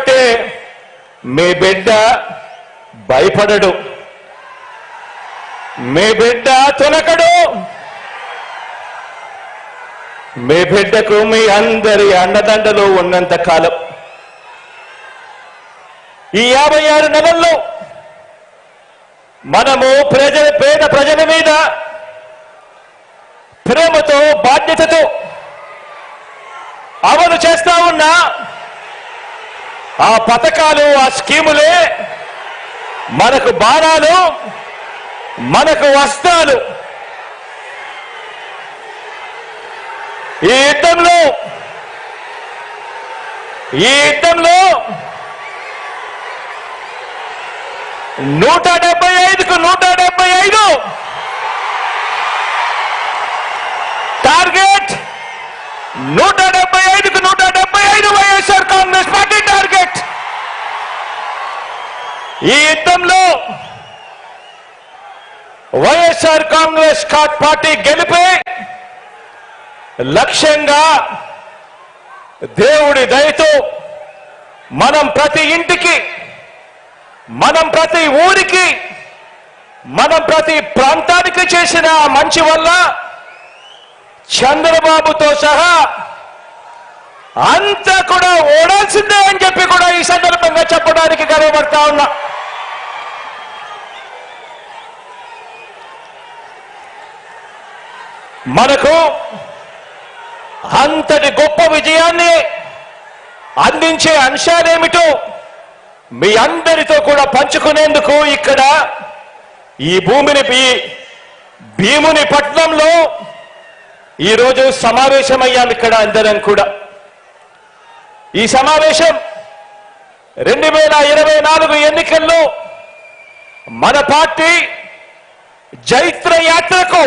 కాబట్టి మీ బిడ్డ భయపడడు, మీ బిడ్డ తొలకడు. మీ బిడ్డకు మీ అందరి అండదండలు ఉన్నంత కాలం ఈ 56 నెలల్లో మనము పేద ప్రజల మీద ప్రేమతో బాధ్యతతో అమలు చేస్తా ఉన్న ఆ పథకాలు, ఆ స్కీములే మనకు బాణాలు, మనకు వస్త్రాలు. ఈ యుద్ధంలో 175కు 175 టార్గెట్, 175కు 175 వైఎస్ఆర్ కాంగ్రెస్ పార్టీ టార్గెట్. ఈ యుద్ధంలో వైఎస్ఆర్ కాంగ్రెస్ పార్టీ గెలిపే లక్ష్యంగా దేవుడి దయతో మనం ప్రతి ఇంటికి, మనం ప్రతి ఊరికి, మనం ప్రతి ప్రాంతానికి చేసిన మంచి వల్ల చంద్రబాబుతో సహా అంతా కూడా ఓడాల్సిందే అని చెప్పి కూడా ఈ సందర్భంగా చెప్పడానికి గర్వపడతా ఉన్నా. మనకు అంతటి గొప్ప విజయాన్ని అందించే అంశాలేమిటో మీ అందరితో కూడా పంచుకునేందుకు ఇక్కడ ఈ భీముని పట్నంలో ఈరోజు సమావేశమయ్యాం. ఇక్కడ అందరం కూడా ఈ సమావేశం 2024 ఎన్నికల్లో మన పార్టీ జైత్ర యాత్రకు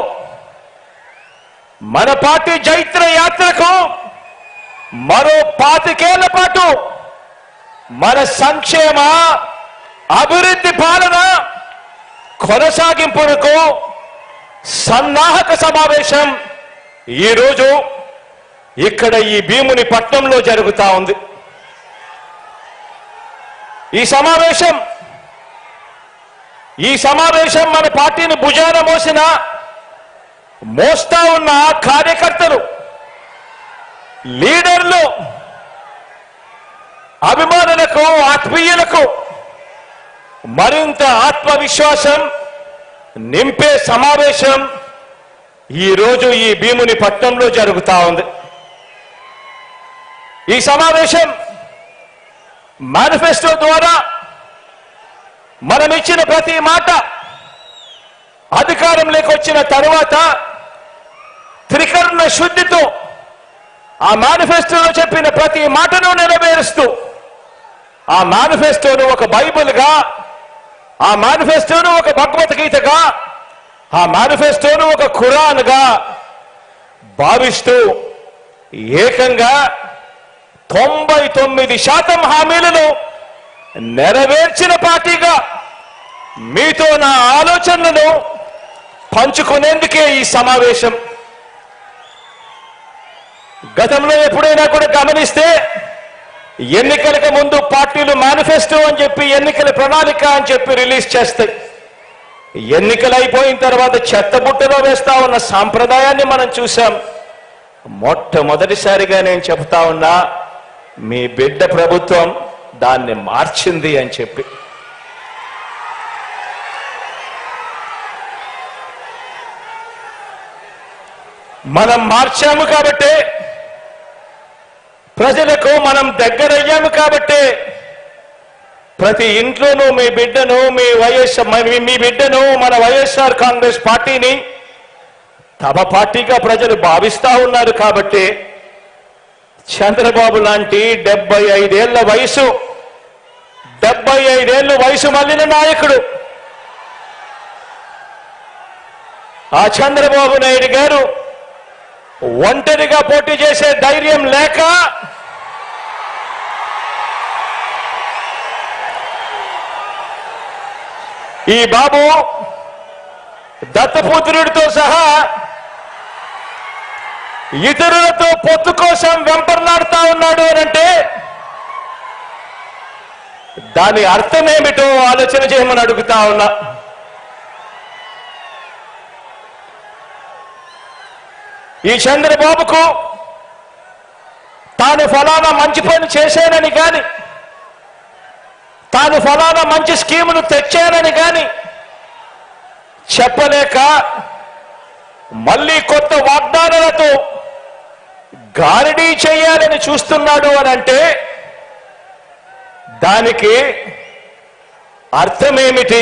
మరో 25 ఏళ్ల పాటు మన సంక్షేమ అభివృద్ధి పాలన కొనసాగింపునకు సన్నాహక సమావేశం ఈరోజు ఇక్కడ ఈ భీముని పట్నంలో జరుగుతా ఉంది. ఈ సమావేశం మన పార్టీని భుజాన మోస్తా ఉన్న కార్యకర్తలు, లీడర్లు, అభిమానులకు, ఆత్మీయులకు మరింత ఆత్మవిశ్వాసం నింపే సమావేశం ఈరోజు ఈ భీముని పట్నంలో జరుగుతా ఉంది. ఈ సమావేశం మేనిఫెస్టో ద్వారా మనం ఇచ్చిన ప్రతి మాట అధికారంలోకి వచ్చిన తరువాత త్రికరణ శుద్ధితో ఆ మేనిఫెస్టోలో చెప్పిన ప్రతి మాటను నెరవేరుస్తూ, ఆ మేనిఫెస్టోను ఒక బైబిల్గా, ఆ మేనిఫెస్టోను ఒక భగవద్గీతగా, ఆ మేనిఫెస్టోను ఒక ఖురాన్గా భావిస్తూ ఏకంగా 99% హామీలను నెరవేర్చిన పార్టీగా మీతో నా ఆలోచనలను పంచుకునేందుకే ఈ సమావేశం. గతంలో ఎప్పుడైనా కూడా గమనిస్తే ఎన్నికలకు ముందు పార్టీలు మేనిఫెస్టో అని చెప్పి, ఎన్నికల ప్రణాళిక అని చెప్పి రిలీజ్ చేస్తాయి. ఎన్నికలు అయిపోయిన తర్వాత చెత్తబుట్టలో వేస్తా ఉన్న సాంప్రదాయాన్ని మనం చూసాం. మొట్టమొదటిసారిగా నేను చెప్తా ఉన్నా, మీ బిడ్డ ప్రభుత్వం దాన్ని మార్చింది అని చెప్పి. మనం మార్చాము కాబట్టి, ప్రజలకు మనం దగ్గరయ్యాము కాబట్టి, ప్రతి ఇంట్లోనూ మీ బిడ్డను, మీ బిడ్డను, మన వైఎస్ఆర్ కాంగ్రెస్ పార్టీని తమ పార్టీగా ప్రజలు భావిస్తా ఉన్నారు కాబట్టి, చంద్రబాబు లాంటి 75 ఏళ్ల వయసు మళ్ళిన నాయకుడు, ఆ చంద్రబాబు నాయుడు గారు ఒంటరిగా పోటీ చేసే ధైర్యం లేక ఈ బాబు దత్తపుత్రుడితో సహా ఇతరులతో పొత్తు కోసం వెంపర్లాడుతా ఉన్నాడు అనంటే దాని అర్థమేమిటో ఆలోచన చేయమని అడుగుతా ఉన్నా. ఈ చంద్రబాబుకు తాను ఫలానా మంచి పని చేశానని కానీ, తాను ఫలానా మంచి స్కీమును తెచ్చానని కానీ చెప్పలేక మళ్ళీ కొత్త వాగ్దానాలతో గారడీ చేయాలని చూస్తున్నాడు అని అంటే దానికి అర్థమేమిటి?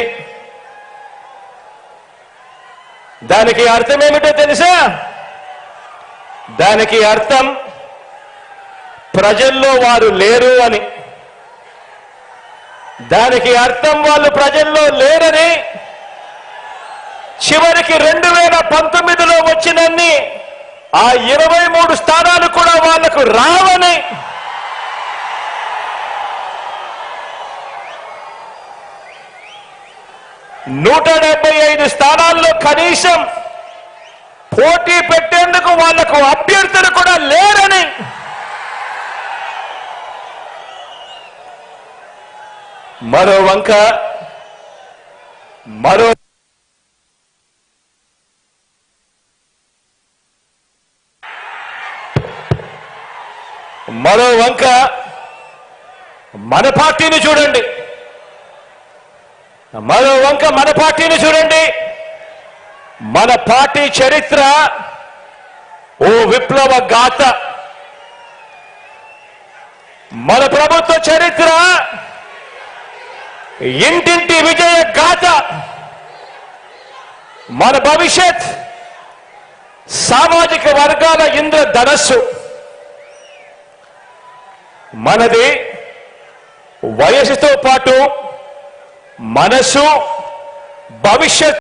దానికి అర్థమేమిటో తెలుసా? దానికి అర్థం ప్రజల్లో వారు లేరు అని. దానికి అర్థం వాళ్ళు ప్రజల్లో లేరని, చివరికి 2019లో వచ్చినన్ని ఆ 23 స్థానాలు కూడా వాళ్లకు రావని, నూట 75 స్థానాల్లో కనీసం పోటీ పెట్టేందుకు వాళ్లకు అభ్యర్థులు కూడా లేరని, మరో వంక మన పార్టీని చూడండి. మన పార్టీ చరిత్ర ఓ విప్లవ గాథ. మన ప్రభుత్వ చరిత్ర ఇంటింటి విజయ గాథ. మన భవిష్యత్ సామాజిక వర్గాల ఇంద్రధనస్సు. మనది వయసుతో పాటు మనసు, భవిష్యత్